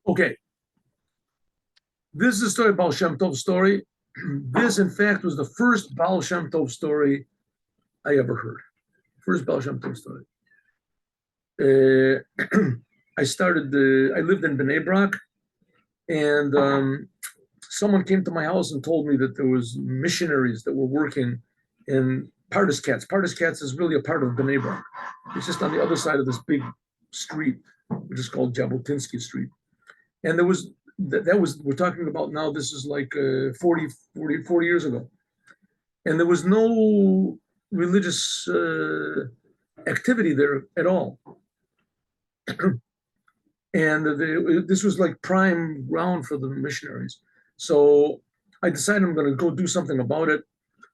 Okay, this is a story about Shem Tov story. This, in fact, was the first Baal Shem Tov story I ever heard. First Baal Shem Tov story. Uh, I lived in Bnei Brak, and someone came to my house and told me that there was missionaries that were working in Pardes Katz. Pardes Katz is really a part of Bnei Brak. It's just on the other side of this big street, which is called Jabotinsky Street. And that was, we're talking about now, this is like 40 years ago. And there was no religious activity there at all. And this was like prime ground for the missionaries. So I decided I'm going to go do something about it.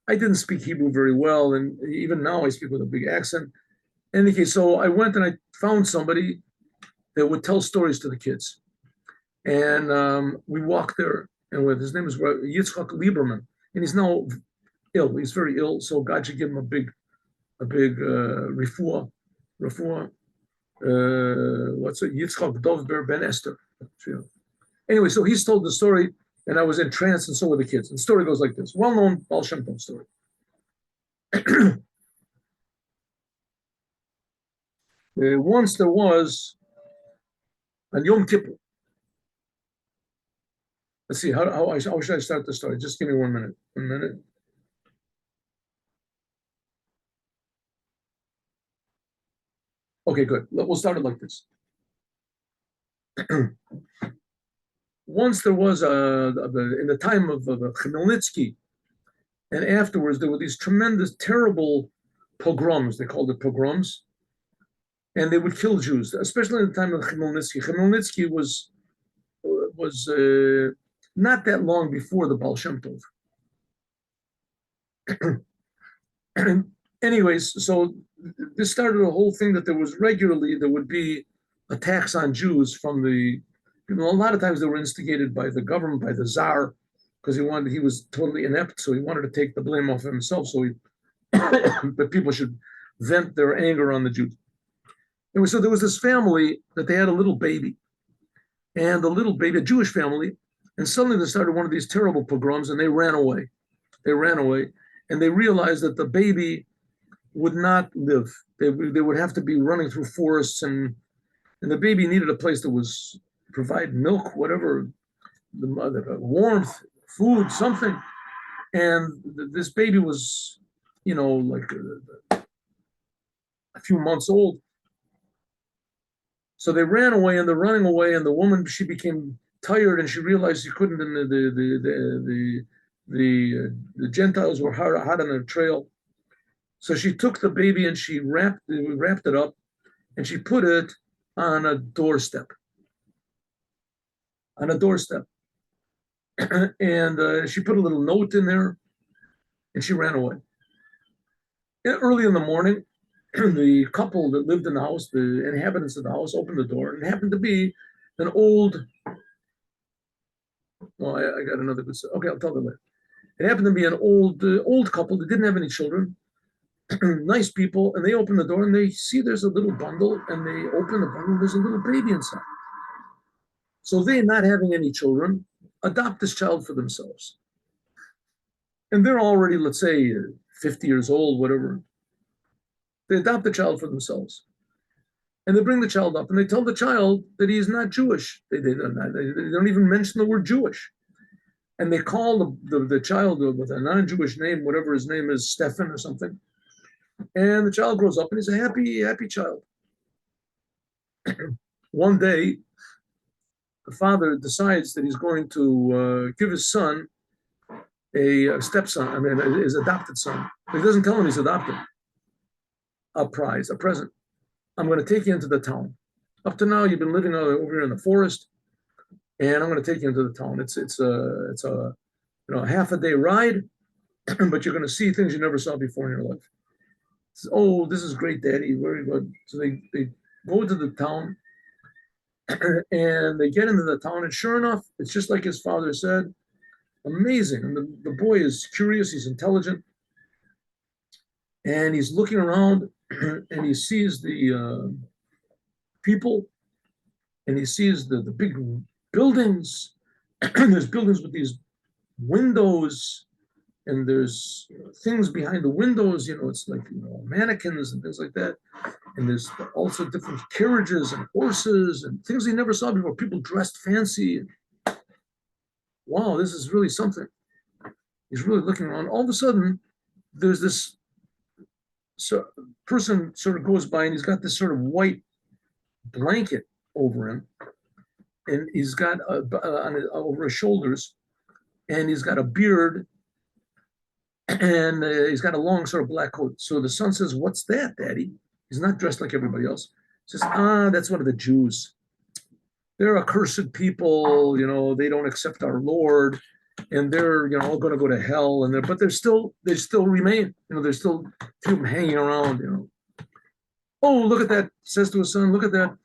I didn't speak Hebrew very well, and even now I speak with a big accent. In any case, so I went and I found somebody that would tell stories to the kids. And we walked there, and his name is Yitzchak Lieberman, and he's now ill. He's very ill, so God should give him a big refuah. What's it? Yitzchak Dovber Ben Esther. Anyway, so he's told the story, and I was entranced, and so were the kids. And the story goes like this: well-known Baal Shem Tov story. Once there was on Yom Kippur. Let's see, how should I start the story? Just give me 1 minute. 1 minute. Okay, good. We'll start it like this. Once there was in the time of Chmielnitsky, and afterwards there were these tremendous, terrible pogroms. They called it pogroms, and they would kill Jews, especially in the time of Chmielnitsky. Chmielnitsky was not that long before the Baal Shem Tov. Anyways, so this started a whole thing that there would be attacks on Jews from a lot of times they were instigated by the government, by the Tsar, because he was totally inept, so he wanted to take the blame off himself, but people should vent their anger on the Jews. Anyway, so there was this family that they had a little baby, and the little baby, a Jewish family, and suddenly they started one of these terrible pogroms, and they ran away. And they realized that the baby would not live. They would have to be running through forests, and the baby needed a place that was provide milk, whatever, the warmth, food, something. And this baby was, like a few months old. So they ran away, and they're running away, and the woman, she became tired, and she realized she couldn't. And the Gentiles were hot on their trail. So she took the baby and she wrapped it up, and she put it on a doorstep. And she put a little note in there, and she ran away. Early in the morning, the couple that lived in the house, the inhabitants of the house, opened the door, and it happened to be an old. Oh, I got another good story. Okay, I'll tell them later. It happened to be an old couple that didn't have any children, nice people, and they open the door and they see there's a little bundle, and they open the bundle, there's a little baby inside. So they, not having any children, adopt this child for themselves. And they're already, let's say, 50 years old, whatever. They adopt the child for themselves. And they bring the child up, and they tell the child that he is not Jewish. They don't even mention the word Jewish. And they call the child with a non-Jewish name, whatever his name is, Stefan or something. And the child grows up, and he's a happy child. One day, the father decides that he's going to give his son a stepson, his adopted son. But he doesn't tell him he's adopted. A prize, a present. I'm going to take you into the town. Up to now, you've been living over here in the forest, and I'm going to take you into the town. It's a half a day ride, but you're going to see things you never saw before in your life. Oh, this is great, Daddy. Very good. So they go to the town, and they get into the town, and sure enough, it's just like his father said. Amazing. And the boy is curious. He's intelligent. And he's looking around, and he sees the people, and he sees the big buildings. There's buildings with these windows, and there's things behind the windows. It's like mannequins and things like that. And there's also different carriages and horses and things he never saw before. People dressed fancy. Wow, this is really something. He's really looking around. All of a sudden, there's this person sort of goes by, and he's got this sort of white blanket over him, and he's got over his shoulders, and he's got a beard, and he's got a long sort of black coat. So the son says, "What's that, Daddy?" He's not dressed like everybody else. He says, "That's one of the Jews. They're accursed people. They don't accept our Lord, and they're all going to go to hell. And but they still remain. There's still people hanging around. Oh, look at that!" Says to his son, "Look at that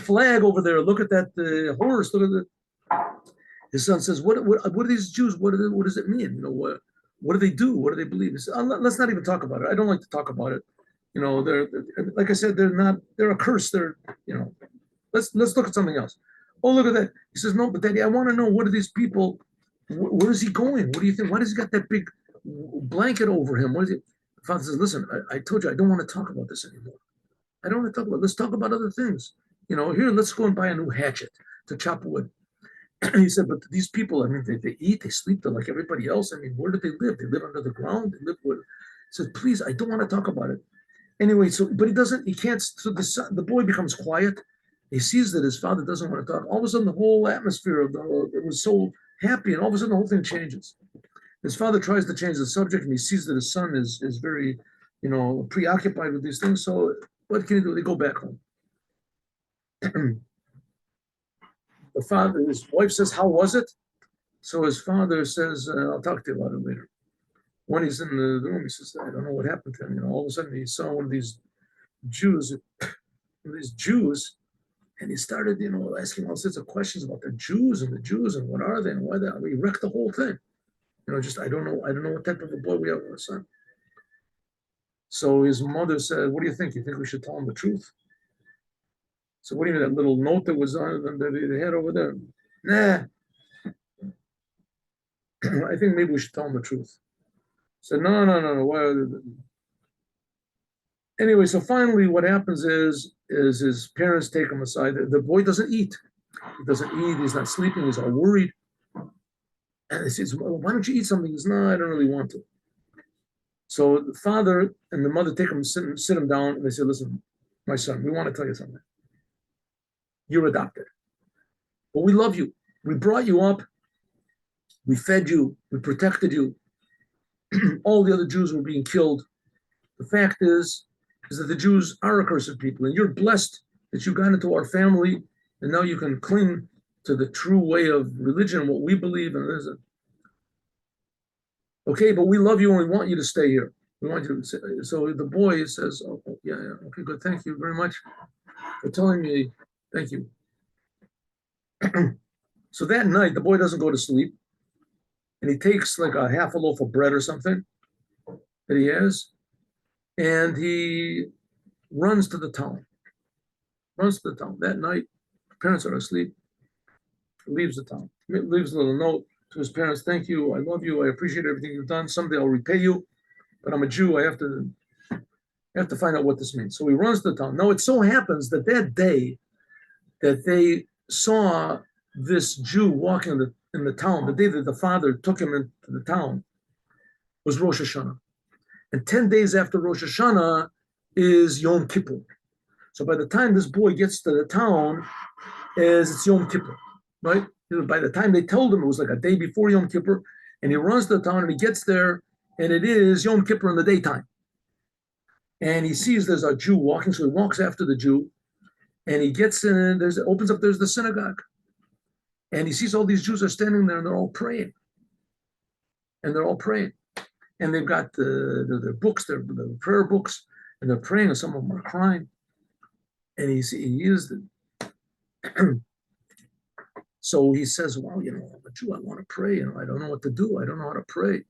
flag over there. Look at that horse. Look at that." His son says, "What are these Jews? What does it mean? What do they do? What do they believe?" He says, "Let's not even talk about it. I don't like to talk about it. They're like I said, they're accursed. Let's look at something else." "Oh, look at that." He says, "No, but Daddy, I want to know, what are these people? Where is he going? What do you think? Why does he got that big blanket over him? What is it?" The father says, "Listen, I told you I don't want to talk about this anymore. I don't want to talk about it. Let's talk about other things. Here, let's go and buy a new hatchet to chop wood." He said, "But these people, I mean, they eat, they sleep, they're like everybody else. I mean, where do they live? They live under the ground. They live where." He said, "Please, I don't want to talk about it." Anyway, but he can't. So the boy becomes quiet. He sees that his father doesn't want to talk. All of a sudden, the whole atmosphere it was so happy, and all of a sudden, the whole thing changes. His father tries to change the subject, and he sees that his son is very, preoccupied with these things. So what can he do? They go back home. His wife says, "How was it?" So his father says, "I'll talk to you about it later." When he's in the room, he says, "I don't know what happened to him." All of a sudden, he saw one of these Jews, and he started, asking all sorts of questions about the Jews and what are they and why they are. He wrecked the whole thing. Just I don't know what type of a boy we have in our son. So his mother said, "What do you think? You think we should tell him the truth?" So what do you mean, that little note that was on that they had over there? Nah, I think maybe we should tell him the truth. So no. Why? Anyway, so finally, what happens is his parents take him aside. The boy doesn't eat. He doesn't eat. He's not sleeping. He's all worried. And he says, "Well, why don't you eat something?" He says, "No, I don't really want to." So the father and the mother take him, sit him down, and they say, "Listen, my son, we want to tell you something. You're adopted, but we love you. We brought you up. We fed you. We protected you. All the other Jews were being killed. The fact is that the Jews are accursed people, and you're blessed that you got into our family, and now you can cling to the true way of religion, what we believe in." "Okay, but we love you and we want you to stay here. We want you to." So the boy says, "Oh, yeah, okay, good. Thank you very much for telling me. Thank you." So that night, the boy doesn't go to sleep, and he takes like a half a loaf of bread or something that he has, and he runs to the town. That night. Parents are asleep. Leaves the town. Leaves a little note to his parents. "Thank you. I love you. I appreciate everything you've done. Someday I'll repay you, but I'm a Jew. I have to find out what this means." So he runs to the town. Now it so happens that day that they saw this Jew walking in the town, the day that the father took him into the town, was Rosh Hashanah. And 10 days after Rosh Hashanah is Yom Kippur. So by the time this boy gets to the town, it's Yom Kippur, right? By the time they told him, it was like a day before Yom Kippur, and he runs to the town and he gets there, and it is Yom Kippur in the daytime. And he sees there's a Jew walking, so he walks after the Jew, and he gets in, there's the synagogue. And he sees all these Jews are standing there, and they're all praying. And they've got their books, their prayer books, and they're praying, and some of them are crying. And he is so he says, "Well, I'm a Jew. I want to pray. I don't know what to do. I don't know how to pray.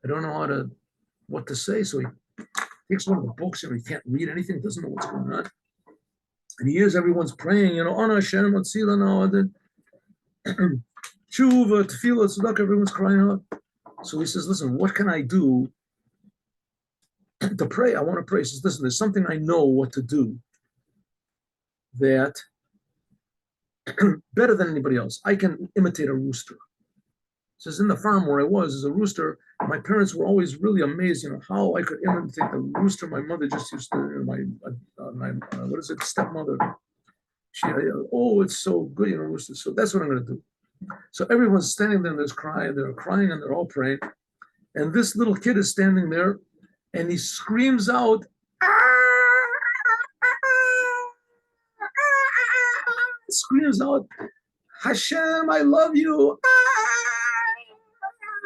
I don't know what to say." So he takes one of the books, he can't read anything, doesn't know what's going on. And he hears everyone's praying, "Ana Hashem, Atzilana." Tshuva, tefillah, tzedakah, everyone's crying out. So he says, listen, what can I do to pray? I want to pray. He says, listen, there's something I know what to do that better than anybody else. I can imitate a rooster. He says, in the farm where I was as a rooster, my parents were always really amazed, how I could imitate the rooster. My mother just used to, what is it, stepmother. She, oh, it's so good, rooster. So that's what I'm going to do. So everyone's standing there and they're crying and they're all praying. And this little kid is standing there and he screams out, screams out, Hashem, I love you.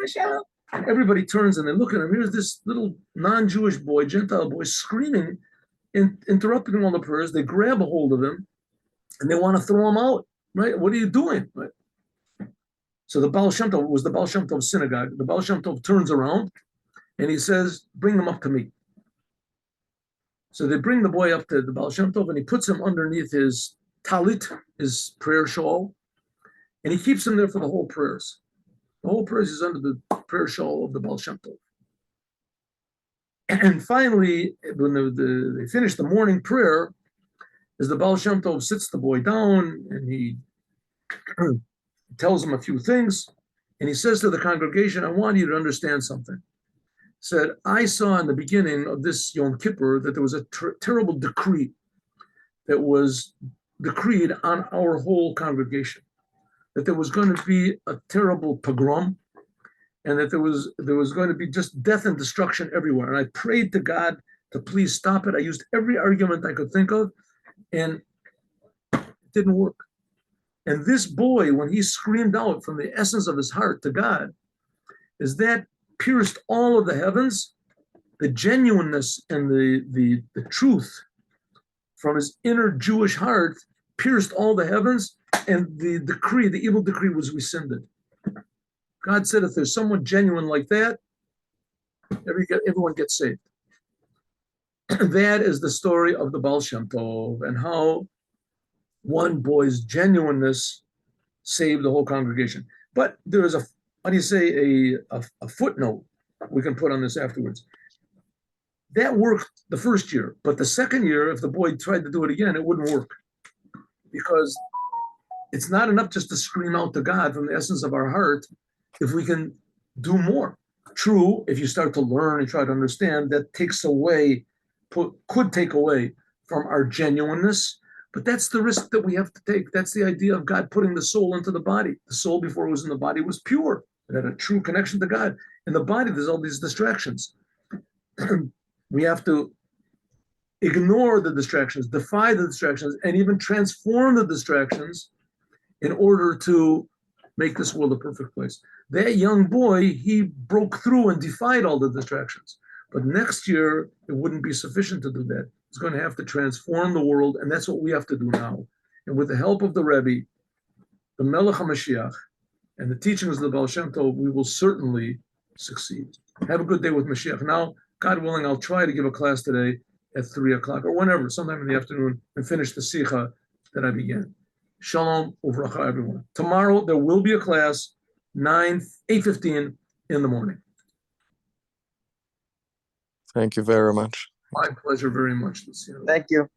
Hashem. And everybody turns and they look at him. Here's this little non-Jewish boy, Gentile boy, screaming, interrupting all the prayers. They grab a hold of him and they want to throw him out, right? What are you doing? Right? So the Baal Shem Tov was the Baal Shem Tov synagogue. The Baal Shem Tov turns around and he says, bring them up to me. So they bring the boy up to the Baal Shem Tov and he puts him underneath his talit, his prayer shawl, and he keeps him there for the whole prayers. The whole prayers is under the prayer shawl of the Baal Shem Tov. And finally, when they finish the morning prayer, as the Baal Shem Tov sits the boy down and he tells him a few things, and he says to the congregation, I want you to understand something. He said, I saw in the beginning of this Yom Kippur that there was a terrible decree that was decreed on our whole congregation, that there was going to be a terrible pogrom, and that there was going to be just death and destruction everywhere. And I prayed to God to please stop it. I used every argument I could think of, and it didn't work. And this boy, when he screamed out from the essence of his heart to God, is that pierced all of the heavens, the genuineness and the truth from his inner Jewish heart pierced all the heavens, and the evil decree was rescinded. God said, if there's someone genuine like that, everyone gets saved. That is the story of the Baal Shem Tov and how one boy's genuineness saved the whole congregation. But there is a footnote we can put on this afterwards. That worked the first year, but the second year, if the boy tried to do it again, it wouldn't work, because it's not enough just to scream out to God from the essence of our heart. If we can do more. True, if you start to learn and try to understand, that could take away from our genuineness. But that's the risk that we have to take. That's the idea of God putting the soul into the body. The soul, before it was in the body, was pure. It had a true connection to God. In the body, there's all these distractions. We have to ignore the distractions, defy the distractions, and even transform the distractions in order to make this world a perfect place. That young boy, he broke through and defied all the distractions. But next year, it wouldn't be sufficient to do that. He's going to have to transform the world, and that's what we have to do now. And with the help of the Rebbe, the Melech HaMashiach, and the teachings of the Baal Shem Tov, we will certainly succeed. Have a good day with Mashiach. Now, God willing, I'll try to give a class today at 3 o'clock or whenever, sometime in the afternoon, and finish the Sikha that I began. Shalom uvracha, everyone. Tomorrow, there will be a class, 8:15 in the morning. Thank you very much. My pleasure very much, Luciano. Thank you.